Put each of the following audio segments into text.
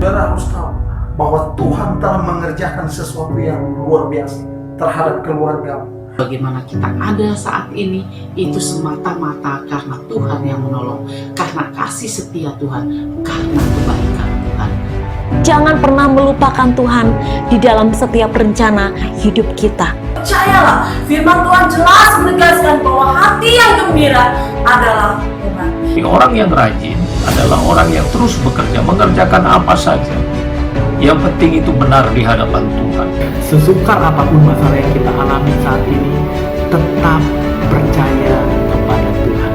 Saudara harus tahu bahwa Tuhan telah mengerjakan sesuatu yang luar biasa terhadap keluarga. Bagaimana kita ada saat ini, itu semata-mata karena Tuhan yang menolong, karena kasih setia Tuhan, karena kebaikan Tuhan. Jangan pernah melupakan Tuhan di dalam setiap rencana hidup kita. Percayalah, firman Tuhan jelas menegaskan bahwa hati yang gembira adalah Tuhan. Orang yang rajin adalah orang yang terus bekerja, mengerjakan apa saja. Yang penting itu benar di hadapan Tuhan. Sesukar apapun masalah yang kita alami saat ini, tetap percaya kepada Tuhan.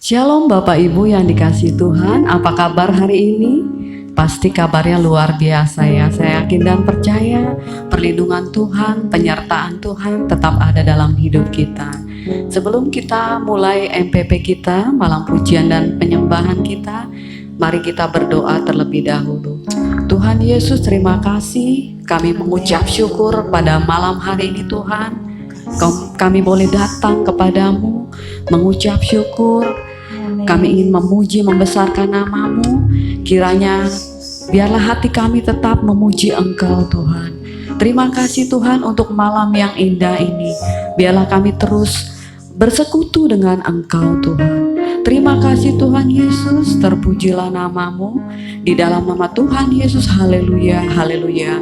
Shalom Bapak Ibu yang dikasihi Tuhan, apa kabar hari ini? Pasti kabarnya luar biasa ya. Saya yakin dan percaya perlindungan Tuhan, penyertaan Tuhan tetap ada dalam hidup kita. Sebelum kita mulai MPP kita, malam pujian dan penyembahan kita, mari kita berdoa terlebih dahulu. Tuhan Yesus, terima kasih, kami mengucap syukur pada malam hari ini Tuhan. Kami boleh datang kepadamu, mengucap syukur. Kami ingin memuji, membesarkan nama-Mu. Kiranya biarlah hati kami tetap memuji Engkau Tuhan. Terima kasih Tuhan untuk malam yang indah ini. Biarlah kami terus bersekutu dengan Engkau Tuhan. Terima kasih Tuhan Yesus, terpujilah nama-Mu. Di dalam nama Tuhan Yesus, haleluya, haleluya,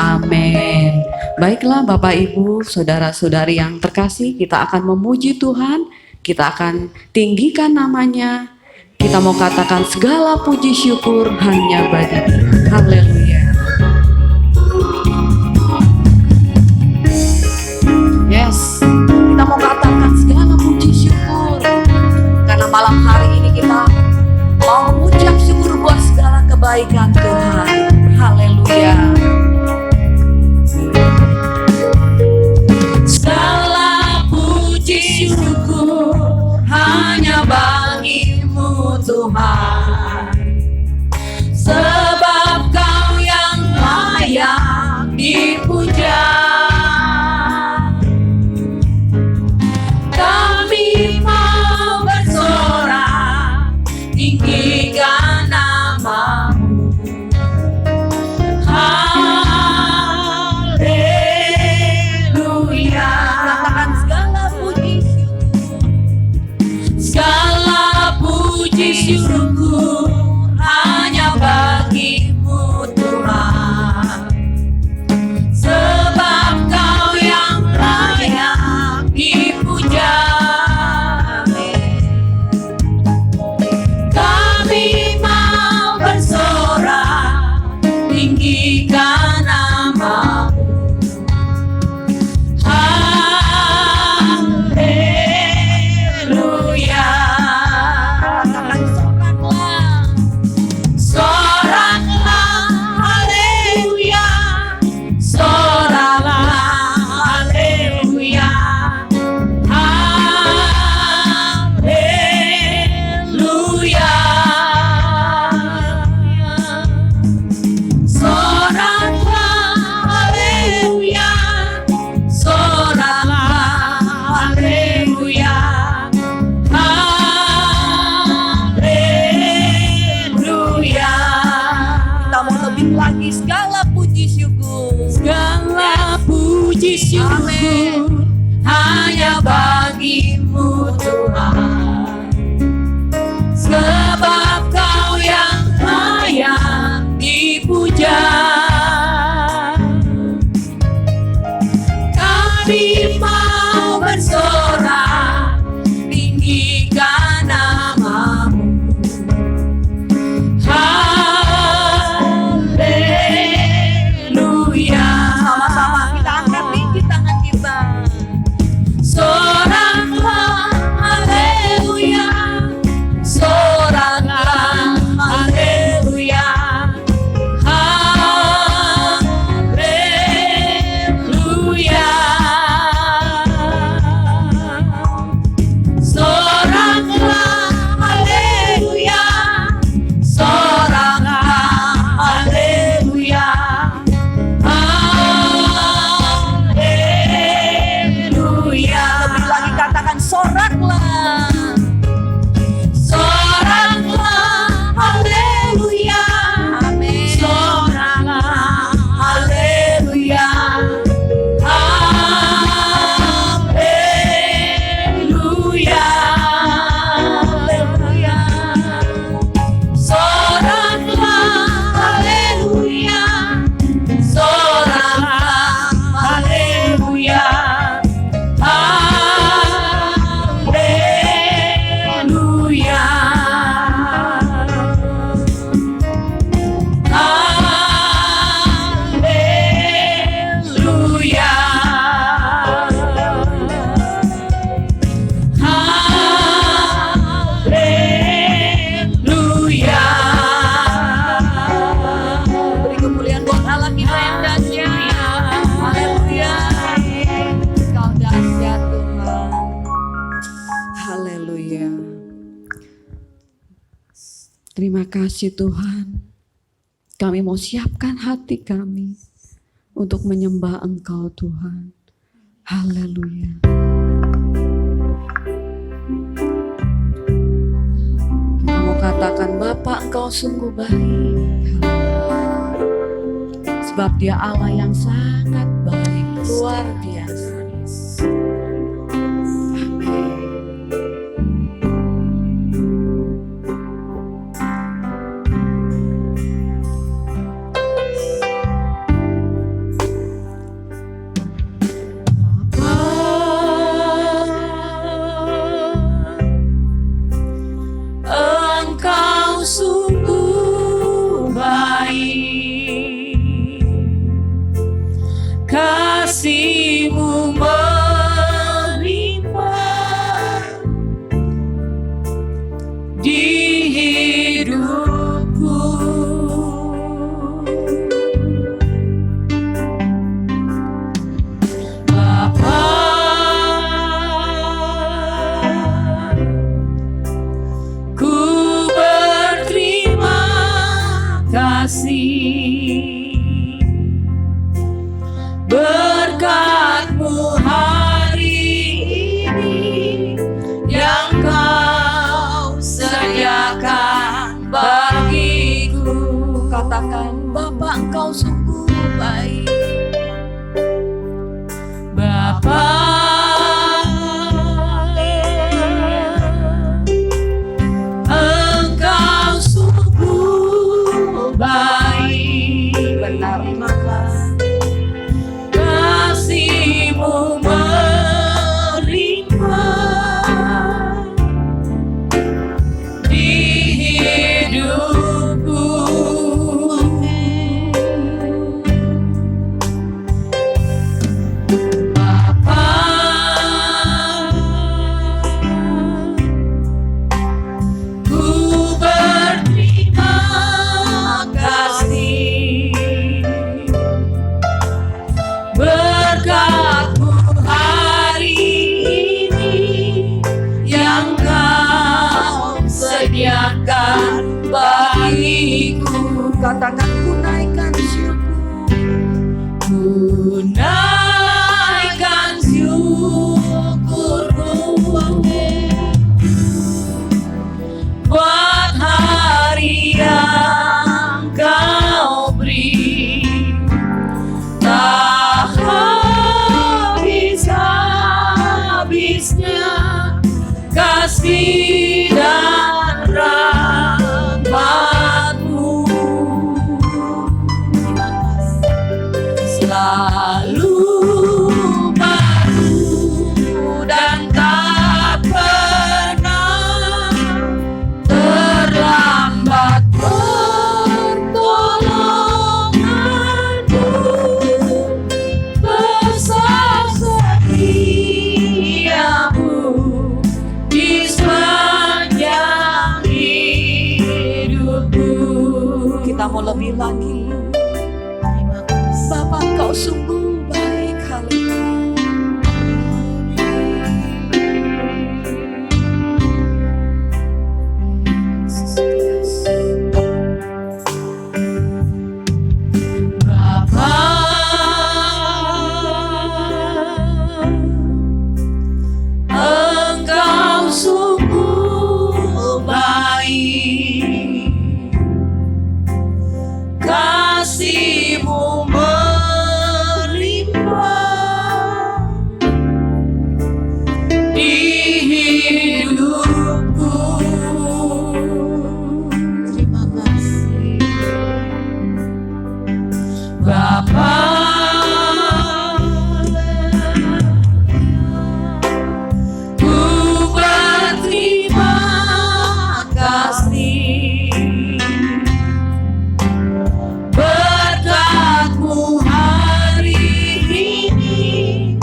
amin. Baiklah Bapak Ibu, saudara-saudari yang terkasih, kita akan memuji Tuhan. Kita akan tinggikan namanya. Kita mau katakan segala puji syukur hanya bagi Dia. Haleluya. Yes, kita mau katakan segala puji syukur karena malam hari ini kita mau mengucap syukur buat segala kebaikan Tuhan. Haleluya. Segala puji syukur hanya bagi-Mu Tuhan, sebab Kau yang layak dipuja. Kami mau bersorak, tinggikan nama-Mu. Haleluya. Katakan segala puji syukur, segala puji syukur hanya bagi-Mu Tuhan, sebab Kau yang layak dipuja. Kami mau bersorak, tinggikan nama-Mu. Haleluya. Soraklah Terima kasih Tuhan. Kami mau siapkan hati kami untuk menyembah Engkau Tuhan. Haleluya. Kita mau katakan, Bapa Engkau sungguh baik. Sebab Dia Allah yang sangat baik, luar biasa. Amin. Engkau sungguh baik, kasih-Mu melimpah di hidupku. Bapa, ku berterima kasih berkat-Mu hari ini yang Kau sediakan bagiku. Katakan, Bapa Engkau sungguh baik. Bapa, Engkau sungguh baik. Benar, kasih-Mu melimpah di hidupku. Bapa, ku berterima kasih berkat-Mu hari ini yang Kau sediakan bagiku. Katakan, ku naikkan syukur, ku naikkan syukurku buat hari yang Kau beri. Tak habis-habisnya kasih dan rahmat-Mu, selalu baru dan tak pernah terlambat. Pertolongan-Mu besar setia-Mu di sepanjang hidupku. Kita mau lebih lagi. Bapa Engkau sungguh baik. Haleluya. Bapa, Engkau sungguh baik, kasih-Mu melimpah di hidupku. Terima kasih Bapa, ku berterima kasih berkat-Mu hari ini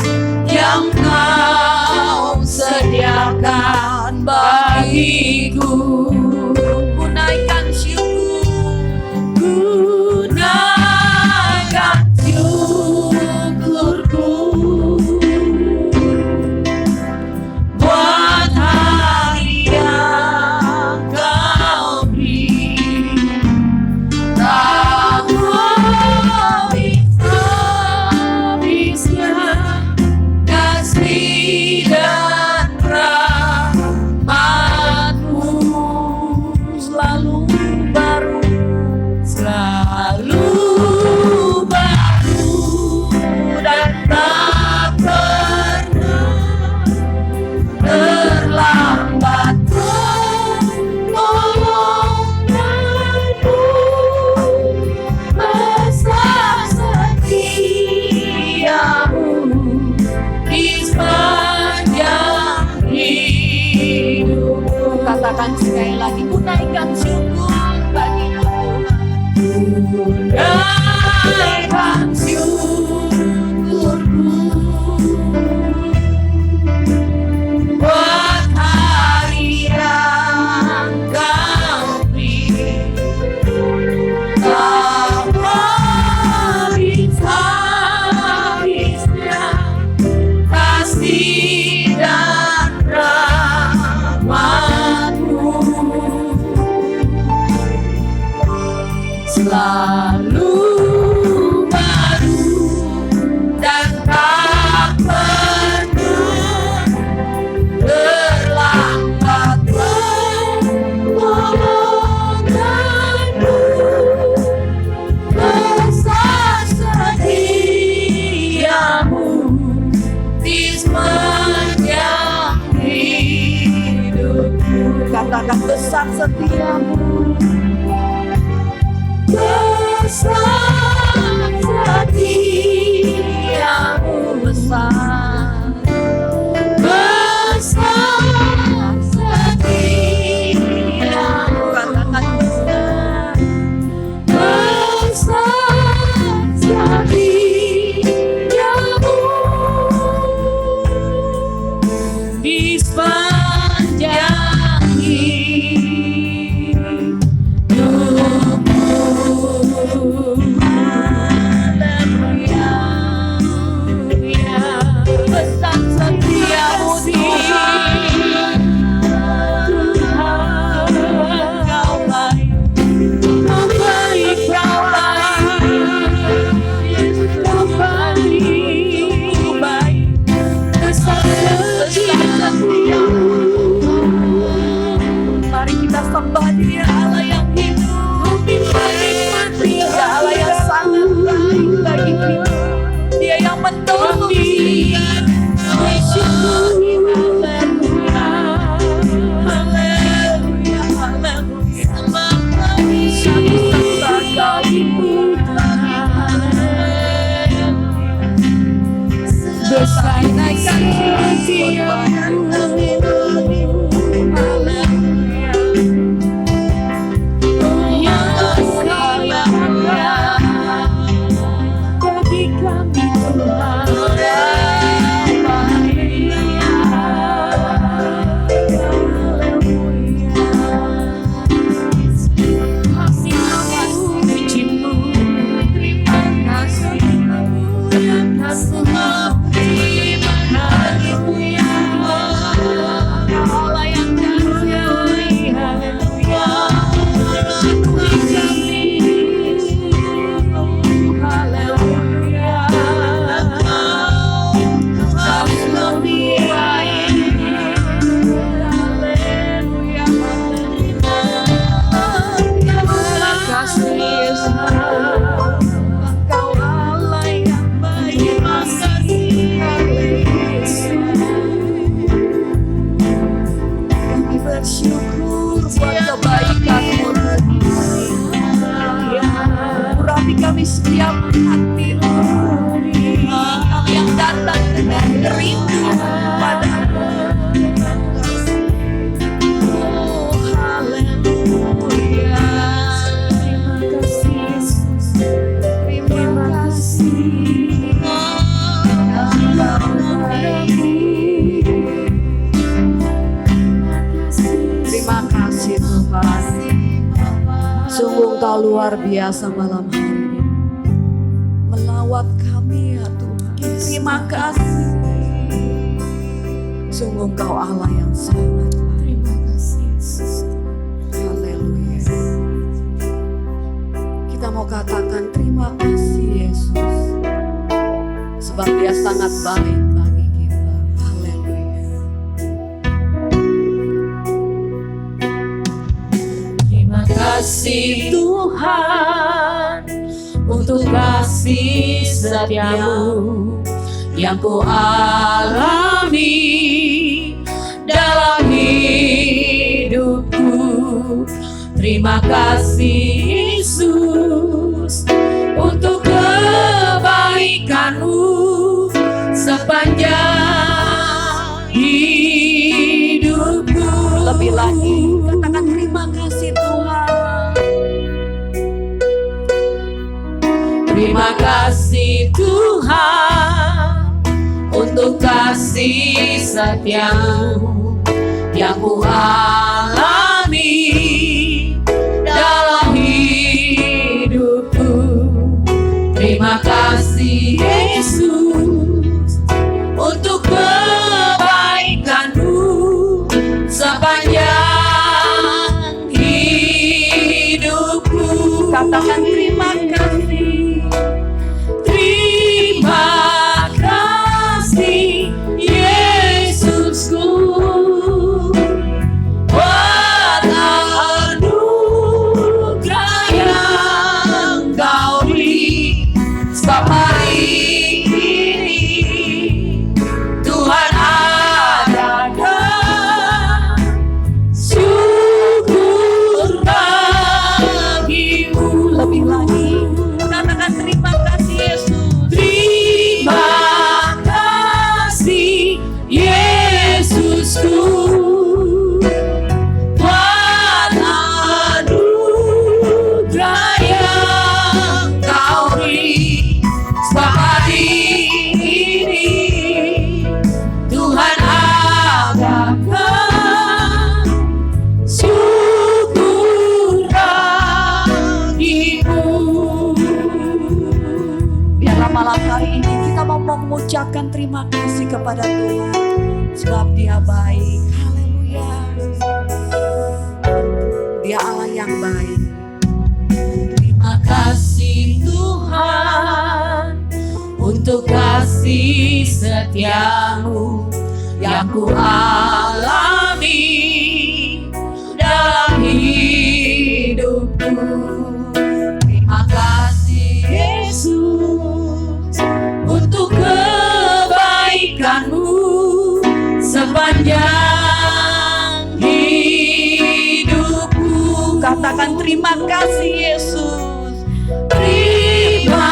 yang Kau sediakan bagiku. Ku naikkan syukur, ku naikkan syukurku buat hari yang Kau beri. katakan sekali lagi, ku naikkan syukur bagi Tuhan. Ku naikkan syukurku buat hari yang Kau beri. Kau habis-habisnya kasih dan rahmat-Mu, selalu baru dan tak pernah terlambat pertolongan-Mu. Besar setiamu di sepanjang hidupku. Katakan besar setiamu, besar setiamu, besar, besar setiamu. Katakan besar, besar setiamu di sepanjang hidupku. Haleluya, besar setiamu Tuhan. Kau baik, Kau baik, Kau baik, Kau baik, besar setiamu. Mari kita sembah Dia, Allah yang hidup, Dia Allah yang sangat baik bagi kita, Dia yang menolong kita. Haleluya, haleluya, besar naikkan setiamu. Bersyukur buat kebaikan-Mu. Urapi kami setiap hati kami yang datang dengan rindu padamu. Oh, haleluya. Terima kasih Yesus, terima kasih. Terima kasih Tuhan. Sungguh Engkau luar biasa malam hari ini, melawat kami ya Tuhan. Terima kasih. Sungguh Engkau Allah yang sangat baik. Terima kasih Yesus. Haleluya. Kita mau katakan terima kasih Yesus, sebab Dia sangat baik bagi kita. Haleluya. Terima kasih Tuhan untuk kasih setiamu yang ku alami dalam hidupku. Terima kasih Yesus untuk kebaikan-Mu sepanjang hidupku. Lebih lagi kasih Tuhan, untuk kasih setia-Mu yang ku alami dalam hidupku. Terima kasih Yesus untuk kebaikan-Mu sepanjang hidupku. Katakan terima kasih. Terima kasih Yesusku, buat anugerah yang Kau beri setiap hari ini. Tuhan adakan syukur bagi-Mu. Lebih lagi, katakan terima kasih Yesus. Terima kasih Yesusku, buat anugerah yang Kau beri setiap hari ini. Tuhan adakan syukur bagi-Mu. Biarlah malam hari ini kita mau mengucapkan terima kasih kepada Tuhan, sebab Dia baik. Haleluya. Dia Allah yang baik. Terima kasih Tuhan untuk kasih setia-Mu yang ku alami dalam hidupku. Terima kasih Yesus untuk kebaikan-Mu sepanjang hidupku. Katakan terima kasih Yesus. Terima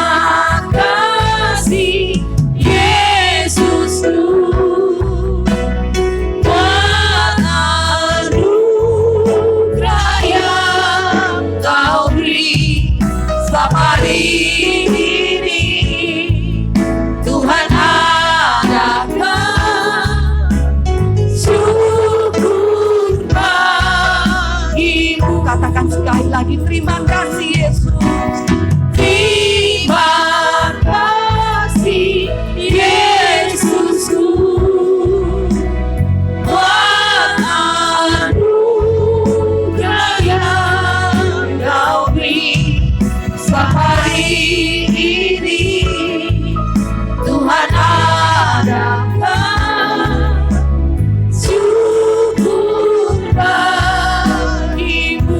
kasih Yesusku, buat anugerah yang Kau beri setiap hari ini. Tuhan adakan syukur bagi-Mu. Katakan sekali lagi, terima kasih Yesus. Terima kasih Yesusku, buat anugerah yang Kau beri setiap hari ini. Tuhan adakan syukur bagi-Mu.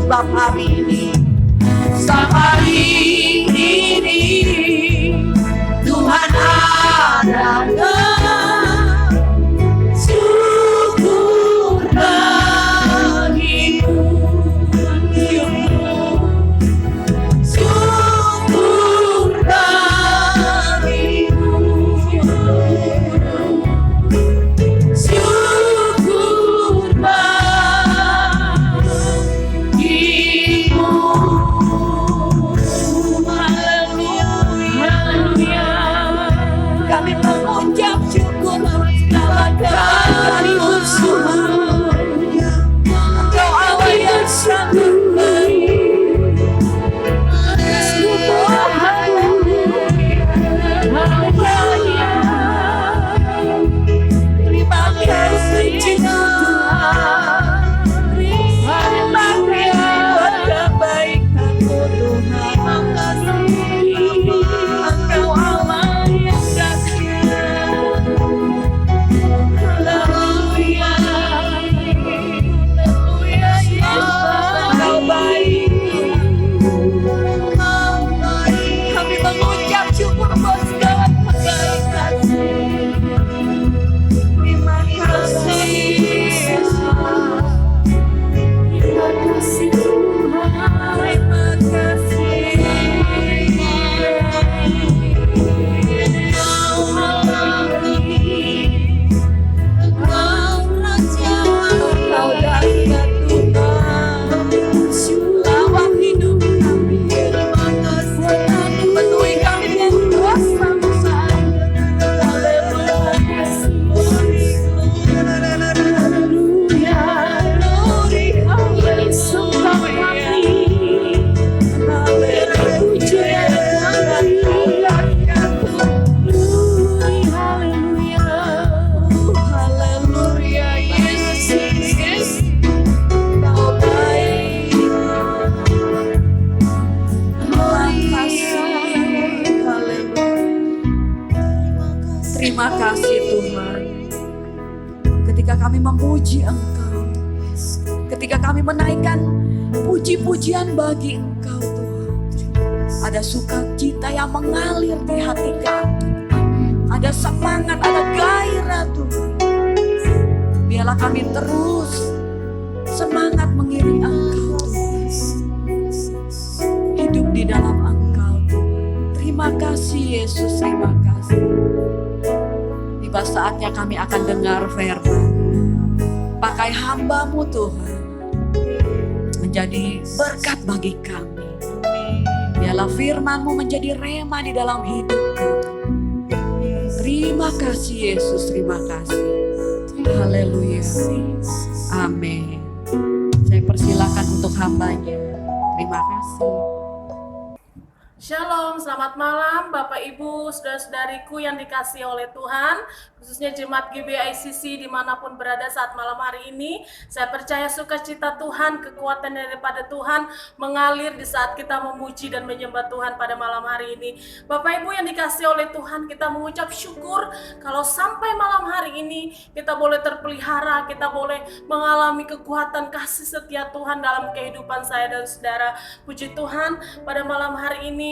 Sebab hari ini, setiap hari ini, Tuhan adakan syukur bagi-Mu. Syukur bagi-Mu. Syukur bagi-Mu. memuji Engkau. Ketika kami menaikkan puji-pujian bagi Engkau Tuhan, ada sukacita yang mengalir di hati kami. Ada semangat, ada gairah Tuhan. Biarlah kami terus semangat mengiring Engkau Tuhan. Hidup di dalam Engkau Tuhan. Terima kasih Yesus, terima kasih. Tiba saatnya kami akan dengar firman. Pakai hamba-Mu Tuhan menjadi berkat bagi kami. Biarlah firman-Mu menjadi rema di dalam hidup kami. Terima kasih Yesus, terima kasih. Haleluya. Amin. Saya persilakan untuk hamba-Nya. Terima kasih. Shalom, selamat malam Bapak Ibu, saudara-saudariku yang dikasihi oleh Tuhan, khususnya Jemaat GBICC dimanapun berada saat malam hari ini. Saya percaya sukacita Tuhan, kekuatan daripada Tuhan mengalir di saat kita memuji dan menyembah Tuhan pada malam hari ini. Bapak Ibu yang dikasihi oleh Tuhan, kita mengucap syukur kalau sampai malam hari ini kita boleh terpelihara, kita boleh mengalami kekuatan kasih setia Tuhan dalam kehidupan saya dan saudara. Puji Tuhan, pada malam hari ini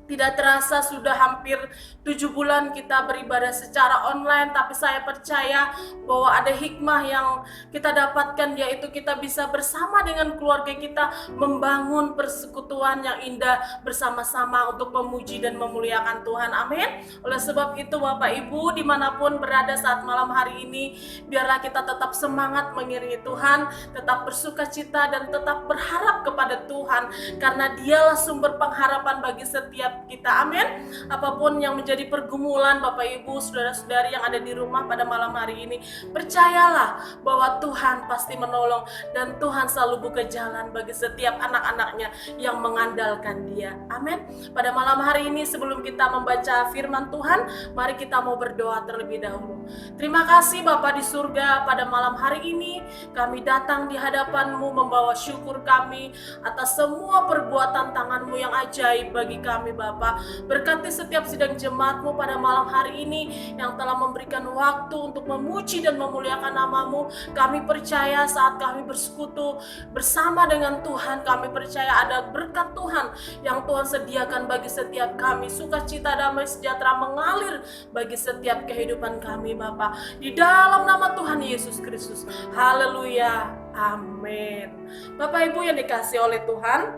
tidak terasa sudah hampir 7 bulan kita beribadah secara online, tapi saya percaya bahwa ada hikmah yang kita dapatkan, yaitu kita bisa bersama dengan keluarga kita membangun persekutuan yang indah bersama-sama untuk memuji dan memuliakan Tuhan. Amin. Oleh sebab itu Bapak Ibu dimanapun berada saat malam hari ini, biarlah kita tetap semangat mengiringi Tuhan, tetap bersukacita dan tetap berharap kepada Tuhan, karena Dialah sumber pengharapan bagi setiap kita. Amin. Apapun yang menjadi pergumulan Bapak Ibu, saudara-saudari yang ada di rumah pada malam hari ini, percayalah bahwa Tuhan pasti menolong dan Tuhan selalu buka jalan bagi setiap anak-anaknya yang mengandalkan Dia. Amin. Pada malam hari ini sebelum kita membaca firman Tuhan, mari kita mau berdoa terlebih dahulu. Terima kasih Bapa di surga, pada malam hari ini kami datang di hadapan-Mu membawa syukur kami atas semua perbuatan tangan-Mu yang ajaib bagi kami Bapa. Berkati setiap sidang jemaat-Mu pada malam hari ini yang telah memberikan waktu untuk memuji dan memuliakan nama-Mu. Kami percaya saat kami bersekutu bersama dengan Tuhan, kami percaya ada berkat Tuhan yang Tuhan sediakan bagi setiap kami. Sukacita, damai, sejahtera mengalir bagi setiap kehidupan kami Bapa. Di dalam nama Tuhan Yesus Kristus. Haleluya. Amin. Bapak Ibu yang dikasihi oleh Tuhan,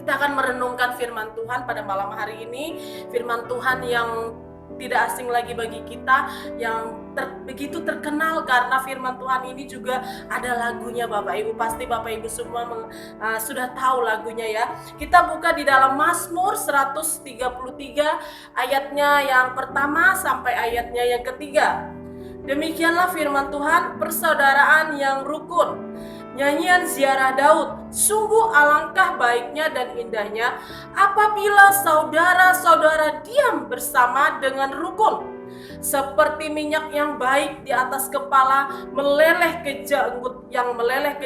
kita akan merenungkan firman Tuhan pada malam hari ini. Firman Tuhan yang tidak asing lagi bagi kita, yang begitu terkenal karena firman Tuhan ini juga ada lagunya Bapak Ibu. Pasti Bapak Ibu semua sudah tahu lagunya ya. Kita buka di dalam Mazmur 133 ayatnya yang pertama sampai ayatnya yang ketiga. Demikianlah firman Tuhan, persaudaraan yang rukun. Nyanyian ziarah Daud, sungguh alangkah baiknya dan indahnya apabila saudara-saudara diam bersama dengan rukun. Seperti minyak yang baik di atas kepala meleleh ke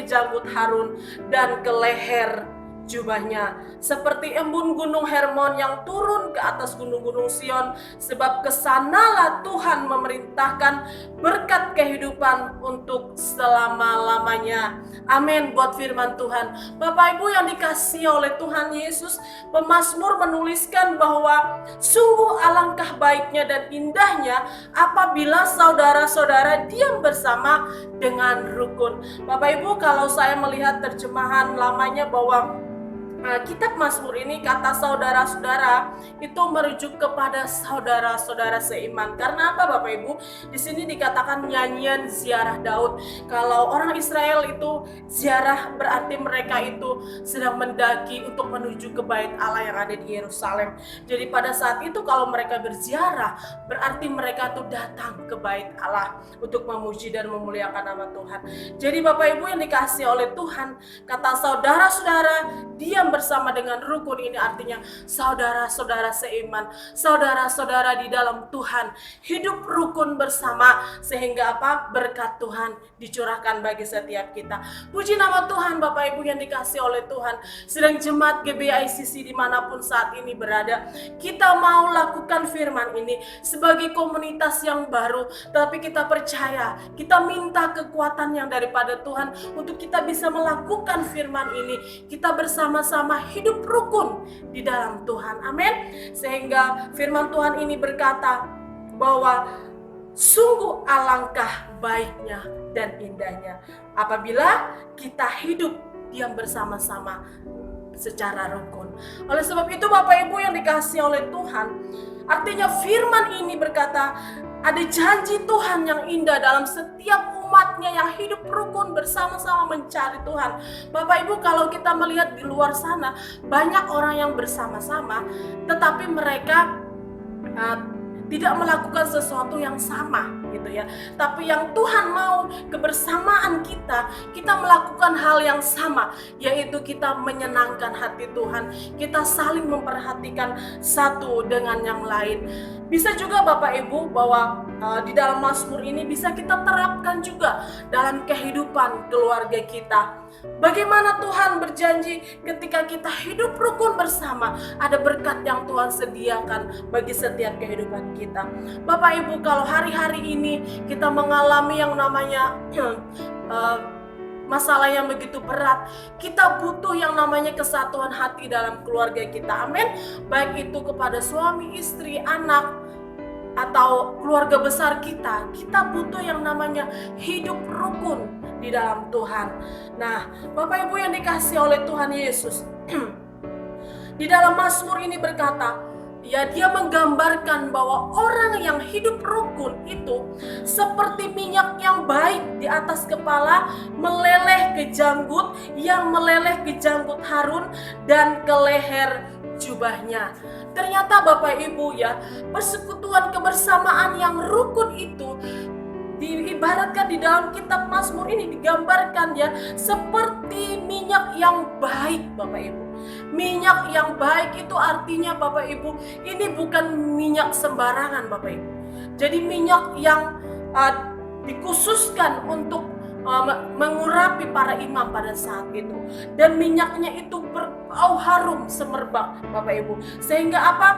janggut Harun dan ke leher jubahnya, seperti embun gunung Hermon yang turun ke atas gunung-gunung Sion, sebab kesanalah Tuhan memerintahkan berkat kehidupan untuk selama-lamanya. Amin. Buat firman Tuhan. Bapak Ibu yang dikasihi oleh Tuhan Yesus, pemazmur menuliskan bahwa sungguh alangkah baiknya dan indahnya apabila saudara-saudara diam bersama dengan rukun. Bapak Ibu, kalau saya melihat terjemahan lamanya bahwa kitab Mazmur ini, kata saudara-saudara itu merujuk kepada saudara-saudara seiman. Karena apa Bapak Ibu? Di sini dikatakan nyanyian ziarah Daud. Kalau orang Israel itu ziarah berarti mereka itu sedang mendaki untuk menuju ke bait Allah yang ada di Yerusalem. Jadi pada saat itu kalau mereka berziarah berarti mereka itu datang ke bait Allah untuk memuji dan memuliakan nama Tuhan. Jadi Bapak Ibu yang dikasihi oleh Tuhan, kata saudara-saudara diam diam bersama dengan rukun ini artinya saudara-saudara seiman, saudara-saudara di dalam Tuhan hidup rukun bersama, sehingga apa? Berkat Tuhan dicurahkan bagi setiap kita. Puji nama Tuhan Bapak Ibu yang dikasih oleh Tuhan. Sedang jemaat GBICC dimanapun saat ini berada, kita mau lakukan firman ini sebagai komunitas yang baru, tapi kita percaya, kita minta kekuatan yang daripada Tuhan untuk kita bisa melakukan firman ini. Kita bersama-sama hidup rukun di dalam Tuhan. Amin. Sehingga firman Tuhan ini berkata bahwa sungguh alangkah baiknya dan indahnya apabila kita hidup diam bersama-sama secara rukun. Oleh sebab itu Bapak Ibu yang dikasihi oleh Tuhan, artinya firman ini berkata ada janji Tuhan yang indah dalam setiap umatnya yang hidup rukun bersama-sama mencari Tuhan. Bapak Ibu, kalau kita melihat di luar sana banyak orang yang bersama-sama tetapi mereka tidak melakukan sesuatu yang sama gitu ya. Tapi yang Tuhan mau kebersamaan kita melakukan hal yang sama, yaitu kita menyenangkan hati Tuhan. Kita saling memperhatikan satu dengan yang lain. Bisa juga Bapak Ibu bahwa di dalam Mazmur ini bisa kita terapkan juga dalam kehidupan keluarga kita. Bagaimana Tuhan berjanji ketika kita hidup rukun bersama, ada berkat yang Tuhan sediakan bagi setiap kehidupan kita. Bapak Ibu, kalau hari-hari ini kita mengalami yang namanya masalah yang begitu berat, kita butuh yang namanya kesatuan hati dalam keluarga kita. Amin. Baik itu kepada suami, istri, anak, atau keluarga besar kita butuh yang namanya hidup rukun di dalam Tuhan. Nah, Bapak Ibu yang dikasihi oleh Tuhan Yesus, di dalam Mazmur ini berkata, ya, dia menggambarkan bahwa orang yang hidup rukun itu seperti minyak yang baik di atas kepala, meleleh ke janggut, yang meleleh ke janggut Harun dan ke leher jubahnya. Ternyata Bapak Ibu ya, persekutuan kebersamaan yang rukun itu diibaratkan di dalam kitab Mazmur ini digambarkan ya seperti minyak yang baik Bapak Ibu. Minyak yang baik itu artinya Bapak Ibu, ini bukan minyak sembarangan Bapak Ibu. Jadi minyak yang dikhususkan untuk mengurapi para imam pada saat itu, dan minyaknya itu berbau harum semerbak Bapak Ibu, sehingga apa?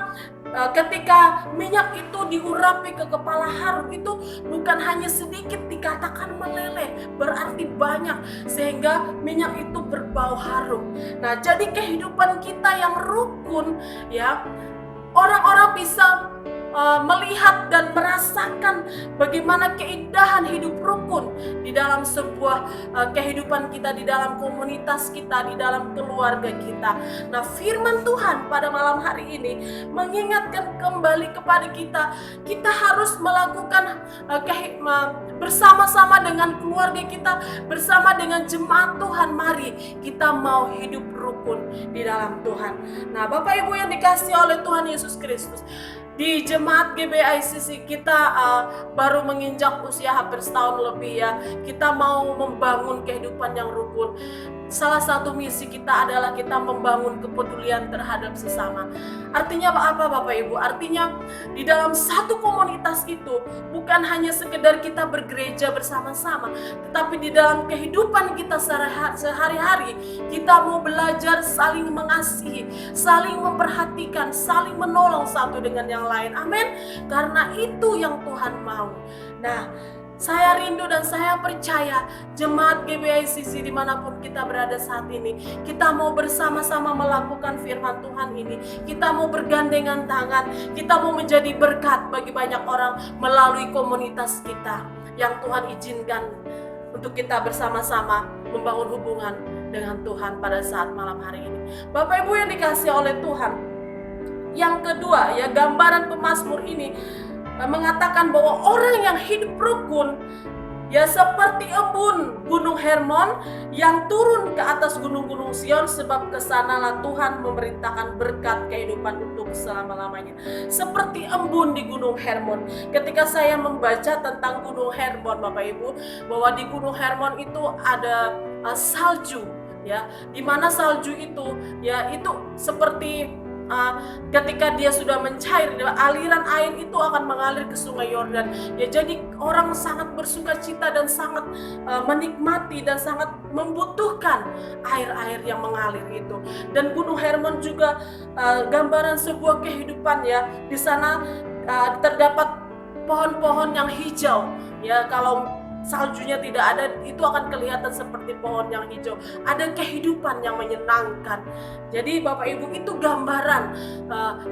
Ketika minyak itu diurapi ke kepala Harun, itu bukan hanya sedikit dikatakan meleleh, berarti banyak, sehingga minyak itu berbau harum. Nah, jadi kehidupan kita yang rukun ya, orang-orang bisa melihat dan merasakan bagaimana keindahan hidup rukun di dalam sebuah kehidupan kita, di dalam komunitas kita, di dalam keluarga kita. Nah, firman Tuhan pada malam hari ini mengingatkan kembali kepada kita harus melakukan bersama-sama dengan keluarga kita, bersama dengan jemaat Tuhan. Mari kita mau hidup rukun di dalam Tuhan. Nah, Bapak Ibu yang dikasihi oleh Tuhan Yesus Kristus, di jemaat GBICC kita baru menginjak usia hampir setahun lebih ya. Kita mau membangun kehidupan yang rukun. Salah satu misi kita adalah kita membangun kepedulian terhadap sesama. Artinya apa Bapak Ibu? Artinya di dalam satu komunitas itu bukan hanya sekedar kita bergereja bersama-sama, tetapi di dalam kehidupan kita sehari-hari kita mau belajar saling mengasihi, saling memperhatikan, saling menolong satu dengan yang lain. Amin. Karena itu yang Tuhan mau. Nah, saya rindu dan saya percaya jemaat GBICC dimanapun kita berada saat ini, kita mau bersama-sama melakukan firman Tuhan ini. Kita mau bergandengan tangan, kita mau menjadi berkat bagi banyak orang melalui komunitas kita yang Tuhan izinkan untuk kita bersama-sama membangun hubungan dengan Tuhan pada saat malam hari ini. Bapak Ibu yang dikasihi oleh Tuhan, yang kedua ya, gambaran pemazmur ini mengatakan bahwa orang yang hidup rukun ya seperti embun gunung Hermon yang turun ke atas gunung-gunung Sion, sebab kesanalah Tuhan memerintahkan berkat kehidupan untuk selama-lamanya. Seperti embun di gunung Hermon. Ketika saya membaca tentang gunung Hermon Bapak Ibu, bahwa di gunung Hermon itu ada salju ya, di mana salju itu ya itu seperti ketika dia sudah mencair, aliran air itu akan mengalir ke sungai Yordan. Ya, jadi orang sangat bersuka cita dan sangat menikmati dan sangat membutuhkan air-air yang mengalir itu. Dan Gunung Hermon juga gambaran sebuah kehidupan, ya. Di sana terdapat pohon-pohon yang hijau, ya. Kalau saljunya tidak ada, itu akan kelihatan seperti pohon yang hijau. Ada kehidupan yang menyenangkan. Jadi Bapak Ibu, itu gambaran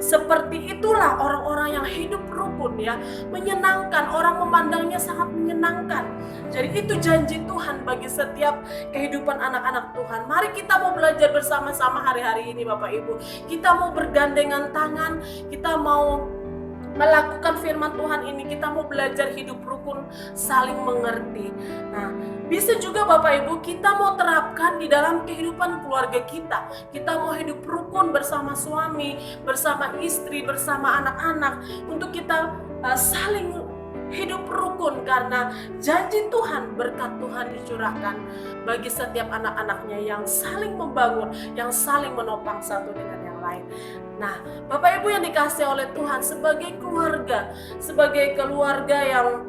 seperti itulah orang-orang yang hidup rukun, ya, menyenangkan. Orang memandangnya sangat menyenangkan. Jadi itu janji Tuhan bagi setiap kehidupan anak-anak Tuhan. Mari kita mau belajar bersama-sama hari-hari ini Bapak Ibu. Kita mau bergandengan tangan, kita mau melakukan firman Tuhan ini, kita mau belajar hidup rukun, saling mengerti. Nah, bisa juga Bapak Ibu kita mau terapkan di dalam kehidupan keluarga kita. Kita mau hidup rukun bersama suami, bersama istri, bersama anak-anak, untuk kita saling hidup rukun, karena janji Tuhan, berkat Tuhan dicurahkan bagi setiap anak-anaknya yang saling membangun, yang saling menopang satu dengan yang lain. Nah, Bapak Ibu yang dikasihi oleh Tuhan, sebagai keluarga yang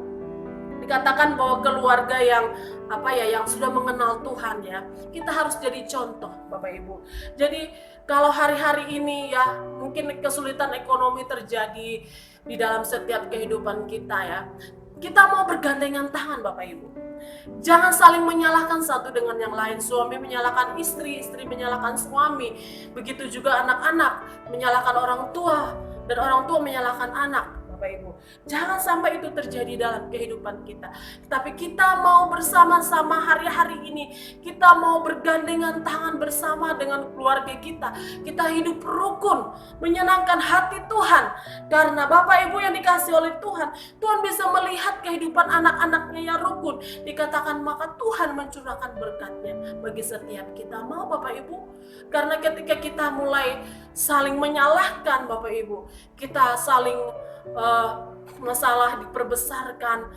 dikatakan bahwa keluarga yang yang sudah mengenal Tuhan, ya, kita harus jadi contoh Bapak Ibu. Jadi kalau hari-hari ini, ya, mungkin kesulitan ekonomi terjadi di dalam setiap kehidupan kita, ya, kita mau bergandengan tangan Bapak Ibu. Jangan saling menyalahkan satu dengan yang lain. Suami menyalahkan istri, istri menyalahkan suami. Begitu juga anak-anak menyalahkan orang tua, dan orang tua menyalahkan anak. Bapak Ibu, jangan sampai itu terjadi dalam kehidupan kita. Tapi kita mau bersama-sama hari-hari ini, kita mau bergandengan tangan bersama dengan keluarga kita. Kita hidup rukun, menyenangkan hati Tuhan. Karena Bapak Ibu yang dikasihi oleh Tuhan, Tuhan bisa melihat kehidupan anak-anaknya yang rukun. Dikatakan maka Tuhan mencurahkan berkatnya bagi setiap kita. Mau Bapak Ibu? Karena ketika kita mulai saling menyalahkan Bapak Ibu, kita saling masalah diperbesarkan,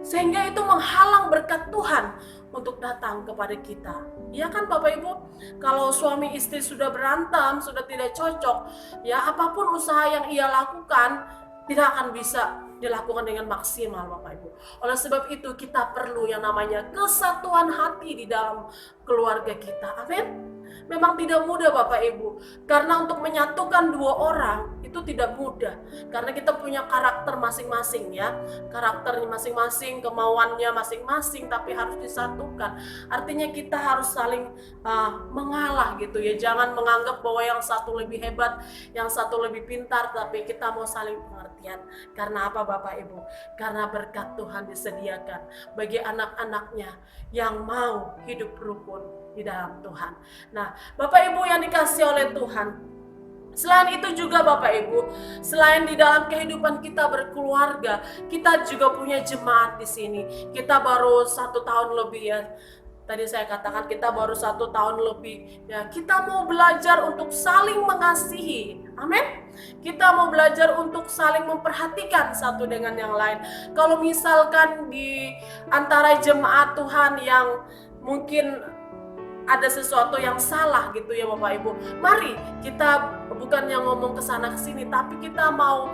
sehingga itu menghalang berkat Tuhan untuk datang kepada kita. Ya kan Bapak Ibu? Kalau suami istri sudah berantem, sudah tidak cocok, ya, apapun usaha yang ia lakukan tidak akan bisa dilakukan dengan maksimal Bapak Ibu. Oleh sebab itu kita perlu yang namanya kesatuan hati di dalam keluarga kita. Amin. Memang tidak mudah Bapak Ibu, karena untuk menyatukan dua orang itu tidak mudah, karena kita punya karakter masing-masing, ya, karakternya masing-masing, kemauannya masing-masing, tapi harus disatukan. Artinya kita harus saling mengalah gitu, ya. Jangan menganggap bahwa yang satu lebih hebat, yang satu lebih pintar, tapi kita mau saling pengertian. Karena apa Bapak Ibu? Karena berkat Tuhan disediakan bagi anak-anaknya yang mau hidup rukun di dalam Tuhan. Nah, Bapak Ibu yang dikasihi oleh Tuhan, selain itu juga Bapak Ibu, selain di dalam kehidupan kita berkeluarga, kita juga punya jemaat di sini. Kita baru 1 tahun lebih, ya. Tadi saya katakan kita baru 1 tahun lebih, ya. Kita mau belajar untuk saling mengasihi. Amin. Kita mau belajar untuk saling memperhatikan satu dengan yang lain. Kalau misalkan di antara jemaat Tuhan yang mungkin ada sesuatu yang salah gitu, ya Bapak Ibu, mari kita bukan yang ngomong ke sana ke sini, tapi kita mau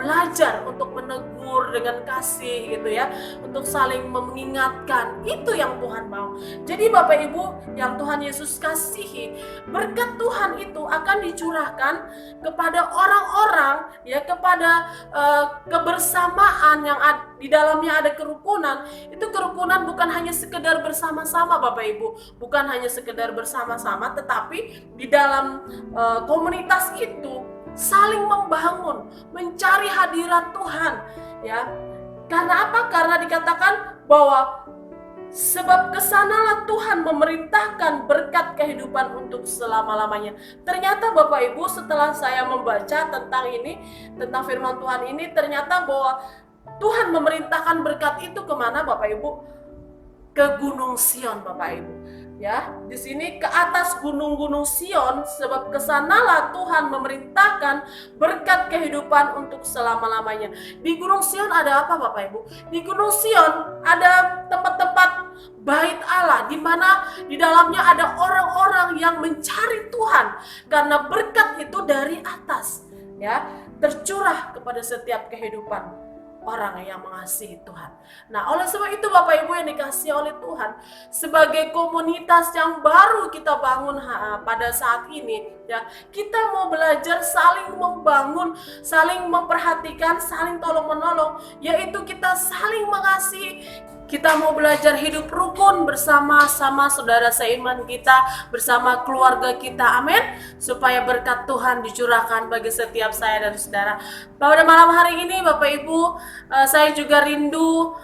belajar untuk menegur dengan kasih gitu, ya, untuk saling mengingatkan. Itu yang Tuhan mau. Jadi Bapak Ibu yang Tuhan Yesus kasihi, berkat Tuhan itu akan dicurahkan kepada orang-orang, ya, kepada kebersamaan yang di dalamnya ada kerukunan. Itu kerukunan bukan hanya sekedar bersama-sama Bapak Ibu, bukan hanya sekedar bersama-sama, tetapi di dalam komunitas itu saling membangun, mencari hadirat Tuhan, ya. Karena apa? Karena dikatakan bahwa sebab kesanalah Tuhan memerintahkan berkat kehidupan untuk selama-lamanya. Ternyata Bapak Ibu, setelah saya membaca tentang ini, tentang firman Tuhan ini, ternyata bahwa Tuhan memerintahkan berkat itu kemana Bapak Ibu? Ke Gunung Sion Bapak Ibu. Ya, di sini ke atas gunung-gunung Sion, sebab kesanalah Tuhan memerintahkan berkat kehidupan untuk selama-lamanya. Di Gunung Sion ada apa Bapak Ibu? Di Gunung Sion ada tempat-tempat bait Allah. kita, di mana di dalamnya ada orang-orang yang mencari Tuhan, karena berkat itu dari atas, ya, tercurah kepada setiap kehidupan orang yang mengasihi Tuhan. Nah, oleh sebab itu Bapak Ibu yang dikasihi oleh Tuhan, sebagai komunitas yang baru kita bangun pada saat ini, ya, kita mau belajar saling membangun, saling memperhatikan, saling tolong menolong, yaitu kita saling mengasihi. Kita mau belajar hidup rukun bersama-sama saudara seiman kita, bersama keluarga kita, amin. Supaya berkat Tuhan dicurahkan bagi setiap saya dan saudara. Pada malam hari ini Bapak Ibu, saya juga rindu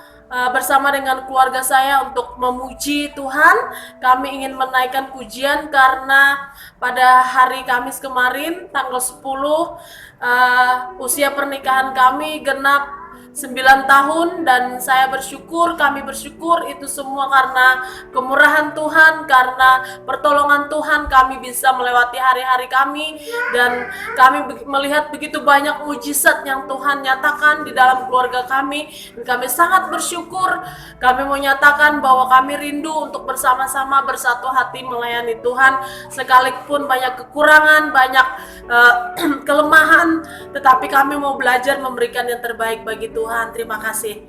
bersama dengan keluarga saya untuk memuji Tuhan. Kami ingin menaikkan pujian karena pada hari Kamis kemarin tanggal 10 usia pernikahan kami genap 9 tahun, dan kami bersyukur itu semua karena kemurahan Tuhan, karena pertolongan Tuhan kami bisa melewati hari-hari kami, dan kami melihat begitu banyak mujizat yang Tuhan nyatakan di dalam keluarga kami, dan kami sangat bersyukur. Kami mau nyatakan bahwa kami rindu untuk bersama-sama bersatu hati melayani Tuhan, sekalipun banyak kekurangan, banyak kelemahan, tetapi kami mau belajar memberikan yang terbaik bagi Tuhan. Terima kasih.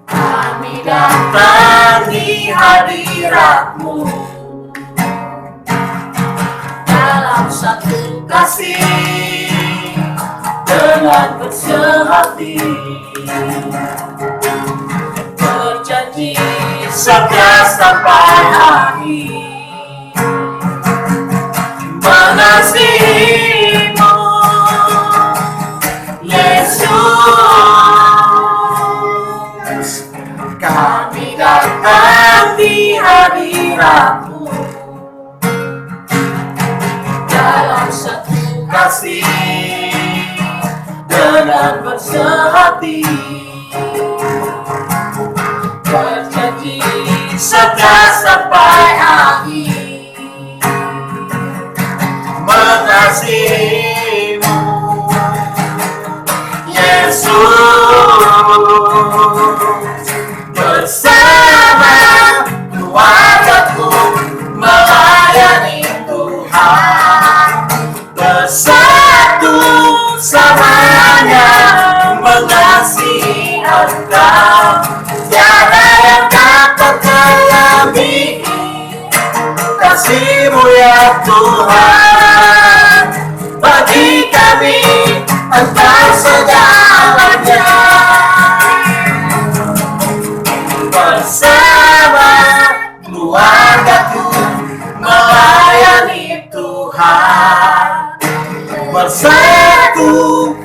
Kami datang di hadirat-Mu dalam satu kasih dengan bersehati, berjanji setia sampai akhir, mengasihi-Mu Yesus. Kami datang di hadirat-Mu dalam satu kasih dengan bersehati, berjanji setia sampai akhir, mengasihi-Mu Yesus. Bersama keluargaku melayani Tuhan, bersatu samanya mengasihi Engkau. Tiada yang dapat melebihi kasih-Mu ya Tuhan. Bagi kami Engkau segalanya. Bersama keluargaku melayani Tuhan, bersatu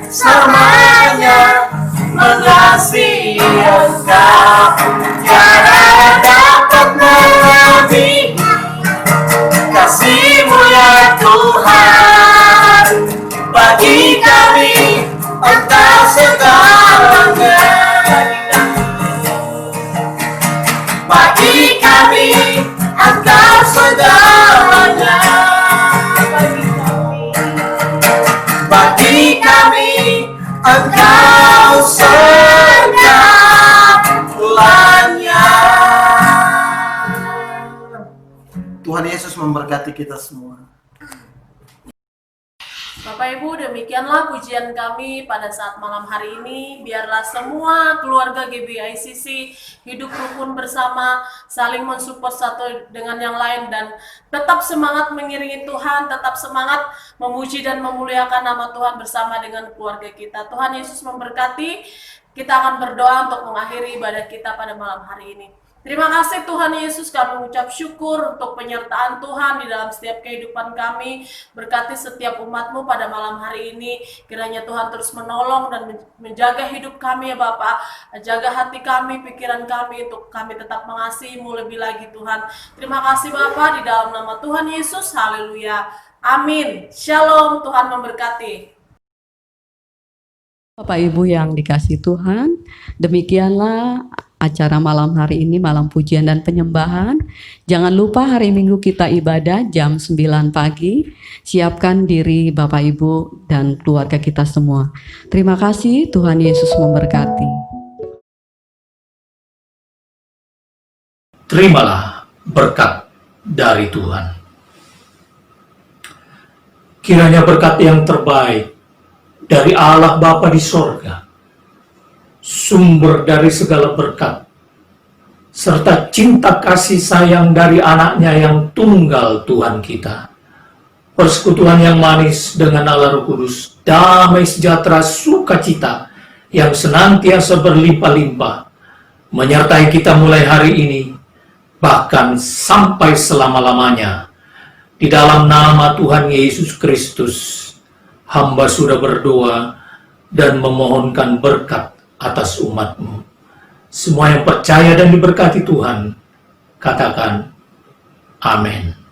samanya mengasihi Engkau. Tiada yang dapat melebihi kasih-Mu ya Tuhan. Bagi kami Engkau segalanya. Bagi kami Engkau segalanya. Bagi kami Engkau segalanya. Tuhan Yesus memberkati kita semua. Bapak Ibu, demikianlah pujian kami pada saat malam hari ini. Biarlah semua keluarga GBICC hidup rukun bersama, saling mensupport satu dengan yang lain, dan tetap semangat mengiringi Tuhan, tetap semangat memuji dan memuliakan nama Tuhan bersama dengan keluarga kita. Tuhan Yesus memberkati. Kita akan berdoa untuk mengakhiri ibadah kita pada malam hari ini. Terima kasih Tuhan Yesus, kami mengucap syukur untuk penyertaan Tuhan di dalam setiap kehidupan kami. Berkati setiap umat-Mu pada malam hari ini. Kiranya Tuhan terus menolong dan menjaga hidup kami ya Bapak. Jaga hati kami, pikiran kami, untuk kami tetap mengasihi-Mu lebih lagi Tuhan. Terima kasih Bapak, di dalam nama Tuhan Yesus. Haleluya. Amin. Shalom, Tuhan memberkati. Bapak Ibu yang dikasihi Tuhan, demikianlah acara malam hari ini, malam pujian dan penyembahan. Jangan lupa hari Minggu kita ibadah jam 9 pagi. Siapkan diri Bapak Ibu dan keluarga kita semua. Terima kasih, Tuhan Yesus memberkati. Terimalah berkat dari Tuhan. Kiranya berkat yang terbaik dari Allah Bapa di sorga, sumber dari segala berkat, serta cinta kasih sayang dari anaknya yang tunggal Tuhan kita, persekutuan yang manis dengan Allah Roh Kudus, damai sejahtera sukacita yang senantiasa berlimpah-limpah, menyertai kita mulai hari ini, bahkan sampai selama-lamanya. Di dalam nama Tuhan Yesus Kristus, hamba sudah berdoa dan memohonkan berkat atas umat-Mu. Semua yang percaya dan diberkati Tuhan, katakan amin.